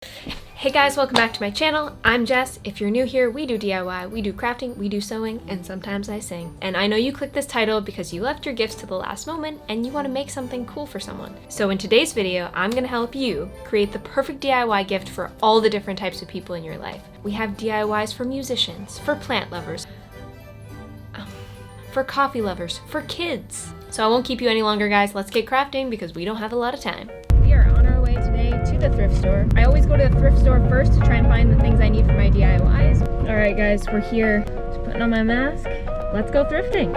Hey guys, welcome back to my channel. I'm Jess. If you're new here, we do DIY, we do crafting, we do sewing, and sometimes I sing. And I know you clicked this title because you left your gifts to the last moment and you want to make something cool for someone. So in today's video, I'm going to help you create the perfect DIY gift for all the different types of people in your life. We have DIYs for musicians, for plant lovers, for coffee lovers, for kids. So I won't keep you any longer, guys. Let's get crafting because we don't have a lot of time. We are on our way today to the thrift store. I always go to the thrift store first to try and find the things I need for my DIYs. All right, guys, we're here. Just putting on my mask. Let's go thrifting.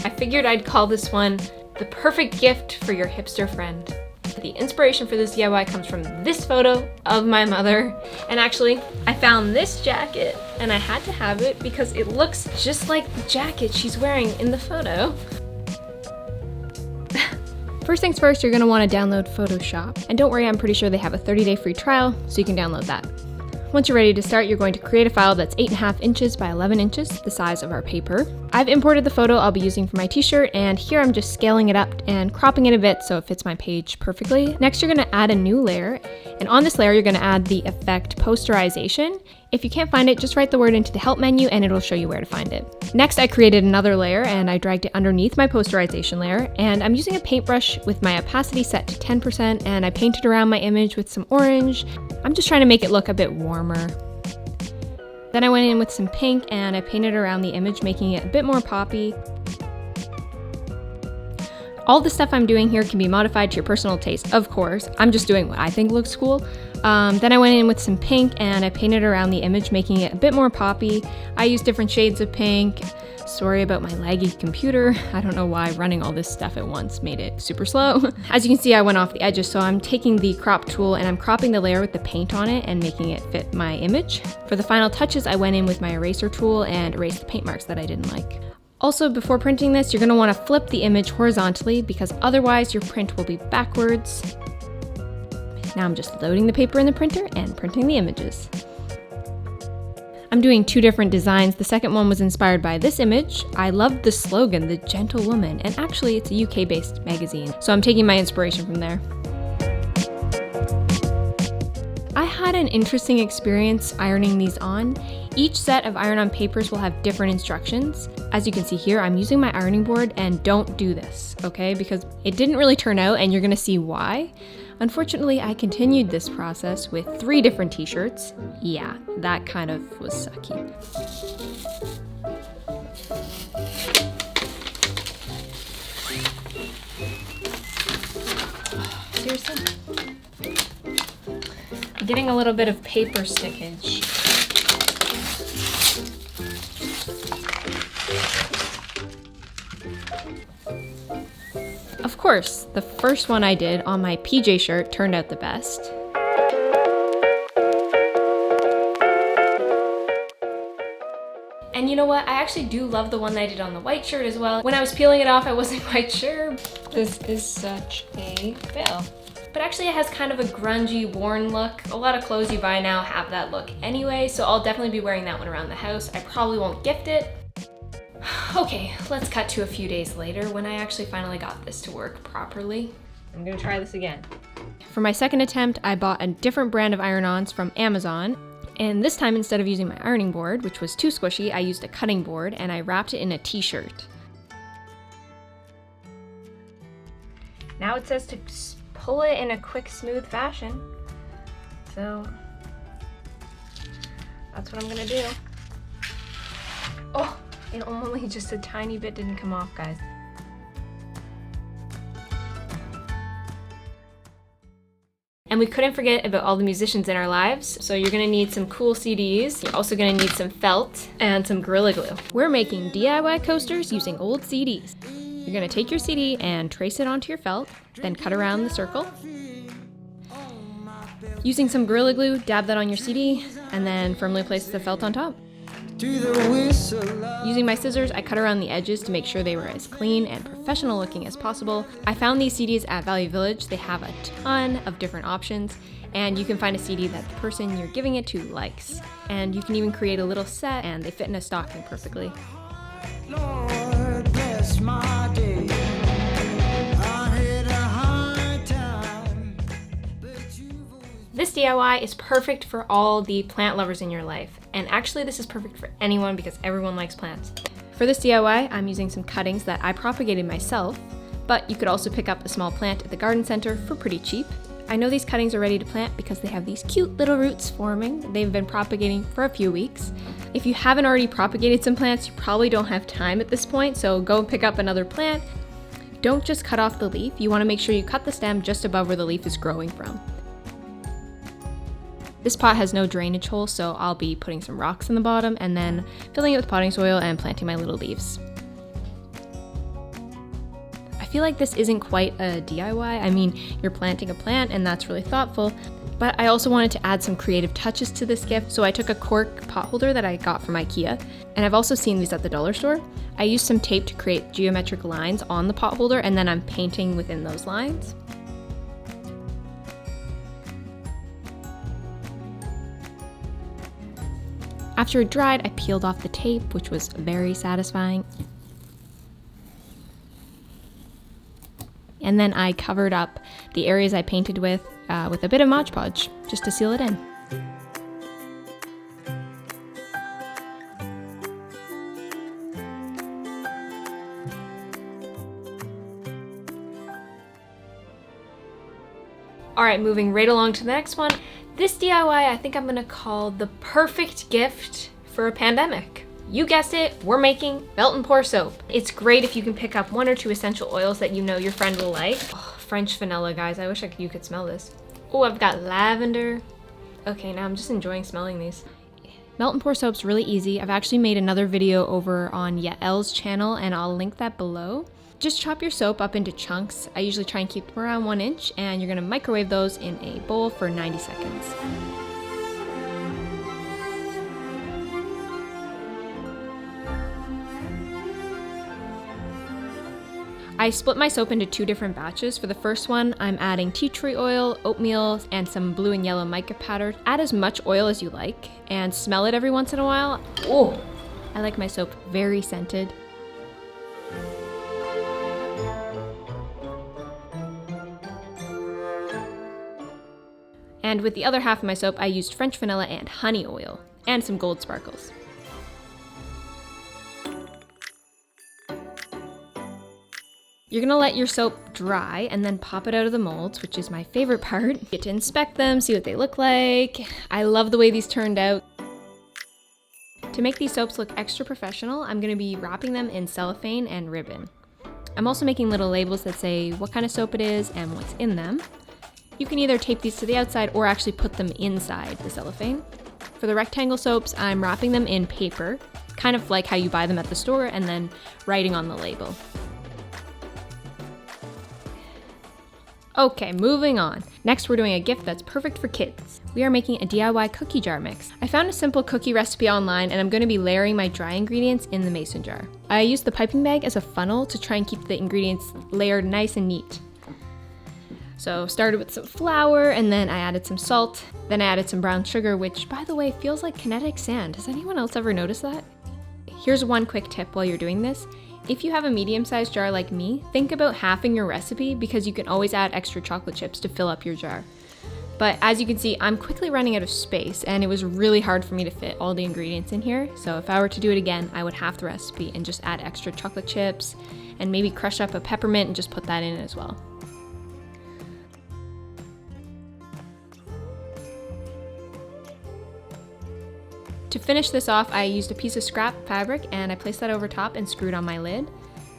I figured I'd call this one the perfect gift for your hipster friend. The inspiration for this DIY comes from this photo of my mother. And actually, I found this jacket and I had to have it because it looks just like the jacket she's wearing in the photo. First things first, you're going to want to download Photoshop. And don't worry, I'm pretty sure they have a 30-day free trial, so you can download that. Once you're ready to start, you're going to create a file that's 8.5 inches by 11 inches, the size of our paper. I've imported the photo I'll be using for my t-shirt, and here I'm just scaling it up and cropping it a bit so it fits my page perfectly. Next, you're going to add a new layer, and on this layer, you're going to add the effect posterization. If you can't find it, just write the word into the help menu and it'll show you where to find it. Next, I created another layer and I dragged it underneath my posterization layer, and I'm using a paintbrush with my opacity set to 10%, and I painted around my image with some orange. I'm just trying to make it look a bit warmer. Then I went in with some pink and I painted around the image, making it a bit more poppy. All the stuff I'm doing here can be modified to your personal taste, of course. I'm just doing what I think looks cool. Then I went in with some pink and I painted around the image, making it a bit more poppy. I used different shades of pink. Sorry about my laggy computer. I don't know why running all this stuff at once made it super slow. As you can see, I went off the edges, so I'm taking the crop tool and I'm cropping the layer with the paint on it and making it fit my image. For the final touches, I went in with my eraser tool and erased the paint marks that I didn't like. Also, before printing this, you're going to want to flip the image horizontally because otherwise your print will be backwards. Now I'm just loading the paper in the printer and printing the images. I'm doing two different designs. The second one was inspired by this image. I loved the slogan, "The Gentle Woman," and actually it's a UK-based magazine, so I'm taking my inspiration from there. I had an interesting experience ironing these on. Each set of iron-on papers will have different instructions. As you can see here, I'm using my ironing board, and don't do this, okay? Because it didn't really turn out, and you're gonna see why. Unfortunately, I continued this process with 3 different t-shirts. Yeah, that kind of was sucky. Seriously? I'm getting a little bit of paper stickage. Of course, the first one I did on my PJ shirt turned out the best. And you know what? I actually do love the one that I did on the white shirt as well. When I was peeling it off, I wasn't quite sure. This is such a fail. But actually it has kind of a grungy, worn look. A lot of clothes you buy now have that look anyway, so I'll definitely be wearing that one around the house. I probably won't gift it. Okay, let's cut to a few days later when I actually finally got this to work properly. I'm gonna try this again. For my second attempt, I bought a different brand of iron-ons from Amazon. And this time, instead of using my ironing board, which was too squishy, I used a cutting board and I wrapped it in a t-shirt. Now it says to pull it in a quick, smooth fashion. So that's what I'm gonna do. Oh! And only just a tiny bit didn't come off, guys. And we couldn't forget about all the musicians in our lives, so you're gonna need some cool CDs. You're also gonna need some felt and some Gorilla Glue. We're making DIY coasters using old CDs. You're gonna take your CD and trace it onto your felt, then cut around the circle. Using some Gorilla Glue, dab that on your CD, and then firmly place the felt on top. Using my scissors, I cut around the edges to make sure they were as clean and professional looking as possible. I found these CDs at Value Village. They have a ton of different options, and you can find a CD that the person you're giving it to likes. And you can even create a little set, and they fit in a stocking perfectly. Lord, bless my day. This DIY is perfect for all the plant lovers in your life. And actually this is perfect for anyone because everyone likes plants. For this DIY, I'm using some cuttings that I propagated myself, but you could also pick up a small plant at the garden center for pretty cheap. I know these cuttings are ready to plant because they have these cute little roots forming. They've been propagating for a few weeks. If you haven't already propagated some plants, you probably don't have time at this point, so go pick up another plant. Don't just cut off the leaf. You want to make sure you cut the stem just above where the leaf is growing from. This pot has no drainage hole, so I'll be putting some rocks in the bottom and then filling it with potting soil and planting my little leaves. I feel like this isn't quite a DIY. I mean, you're planting a plant and that's really thoughtful, but I also wanted to add some creative touches to this gift, so I took a cork pot holder that I got from IKEA, and I've also seen these at the dollar store. I used some tape to create geometric lines on the pot holder, and then I'm painting within those lines. After it dried, I peeled off the tape, which was very satisfying. And then I covered up the areas I painted with a bit of Mod Podge, just to seal it in. Alright, moving right along to the next one. This DIY I think I'm gonna call the perfect gift for a pandemic. You guessed it, we're making melt and pour soap. It's great if you can pick up 1 or 2 essential oils that you know your friend will like. Oh, French vanilla, guys, I wish you could smell this. Oh, I've got lavender. Okay, now I'm just enjoying smelling these. Melt and pour soap's really easy. I've actually made another video over on Yael's channel and I'll link that below. Just chop your soap up into chunks. I usually try and keep them around 1 inch, and you're gonna microwave those in a bowl for 90 seconds. I split my soap into 2 different batches. For the first one, I'm adding tea tree oil, oatmeal, and some blue and yellow mica powder. Add as much oil as you like, and smell it every once in a while. Oh, I like my soap very scented. And with the other half of my soap, I used French vanilla and honey oil, and some gold sparkles. You're gonna let your soap dry and then pop it out of the molds, which is my favorite part. You get to inspect them, see what they look like. I love the way these turned out. To make these soaps look extra professional, I'm gonna be wrapping them in cellophane and ribbon. I'm also making little labels that say what kind of soap it is and what's in them. You can either tape these to the outside or actually put them inside the cellophane. For the rectangle soaps, I'm wrapping them in paper, kind of like how you buy them at the store, and then writing on the label. Okay, moving on. Next, we're doing a gift that's perfect for kids. We are making a DIY cookie jar mix. I found a simple cookie recipe online, and I'm going to be layering my dry ingredients in the mason jar. I used the piping bag as a funnel to try and keep the ingredients layered nice and neat. So started with some flour, and then I added some salt. Then I added some brown sugar, which, by the way, feels like kinetic sand. Has anyone else ever noticed that? Here's one quick tip while you're doing this. If you have a medium-sized jar like me, think about halving your recipe because you can always add extra chocolate chips to fill up your jar. But as you can see, I'm quickly running out of space, and it was really hard for me to fit all the ingredients in here. So if I were to do it again, I would halve the recipe and just add extra chocolate chips and maybe crush up a peppermint and just put that in as well. To finish this off, I used a piece of scrap fabric and I placed that over top and screwed on my lid.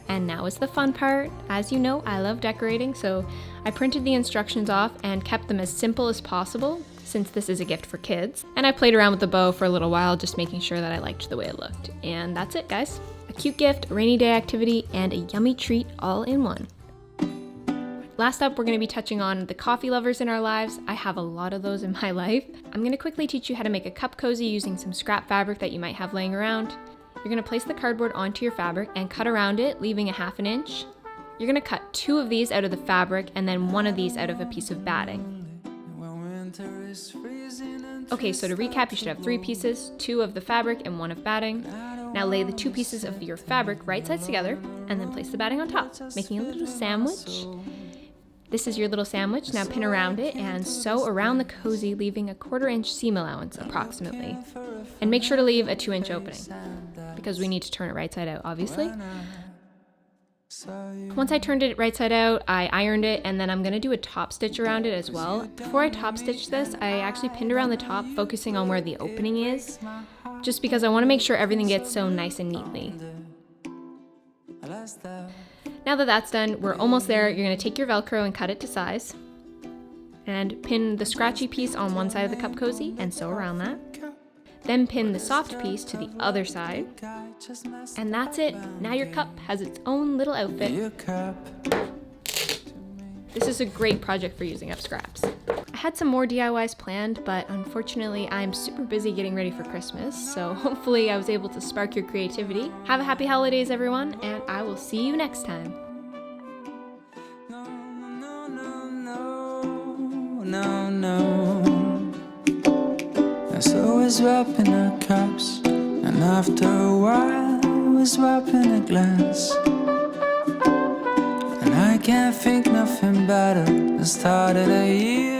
And now is the fun part. As you know, I love decorating, so I printed the instructions off and kept them as simple as possible since this is a gift for kids. And I played around with the bow for a little while, just making sure that I liked the way it looked. And that's it, guys. A cute gift, a rainy day activity, and a yummy treat all in one. Last up, we're going to be touching on the coffee lovers in our lives. I have a lot of those in my life. I'm going to quickly teach you how to make a cup cozy using some scrap fabric that you might have laying around. You're going to place the cardboard onto your fabric and cut around it, leaving a ½ inch. You're going to cut 2 of these out of the fabric and then 1 of these out of a piece of batting. Okay, so to recap, you should have 3 pieces, 2 of the fabric and 1 of batting. Now lay the 2 pieces of your fabric right sides together and then place the batting on top, making a little sandwich. This is your little sandwich. Now pin around it and sew around the cozy, leaving a 1/4 inch seam allowance approximately. And make sure to leave a 2-inch opening because we need to turn it right side out, obviously. Once I turned it right side out, I ironed it, and then I'm going to do a top stitch around it as well. Before I top stitch this, I actually pinned around the top, focusing on where the opening is, just because I want to make sure everything gets sewn nice and neatly. Now that that's done, we're almost there. You're going to take your Velcro and cut it to size, and pin the scratchy piece on one side of the cup cozy and sew around that. Then pin the soft piece to the other side. And that's it. Now your cup has its own little outfit. This is a great project for using up scraps. I had some more DIYs planned, but unfortunately I'm super busy getting ready for Christmas, so hopefully I was able to spark your creativity. Have a happy holidays, everyone, and I will see you next time. So I was wrapping our cups, and after a while I was wrapping a glass. And I can't think nothing better. The start of the year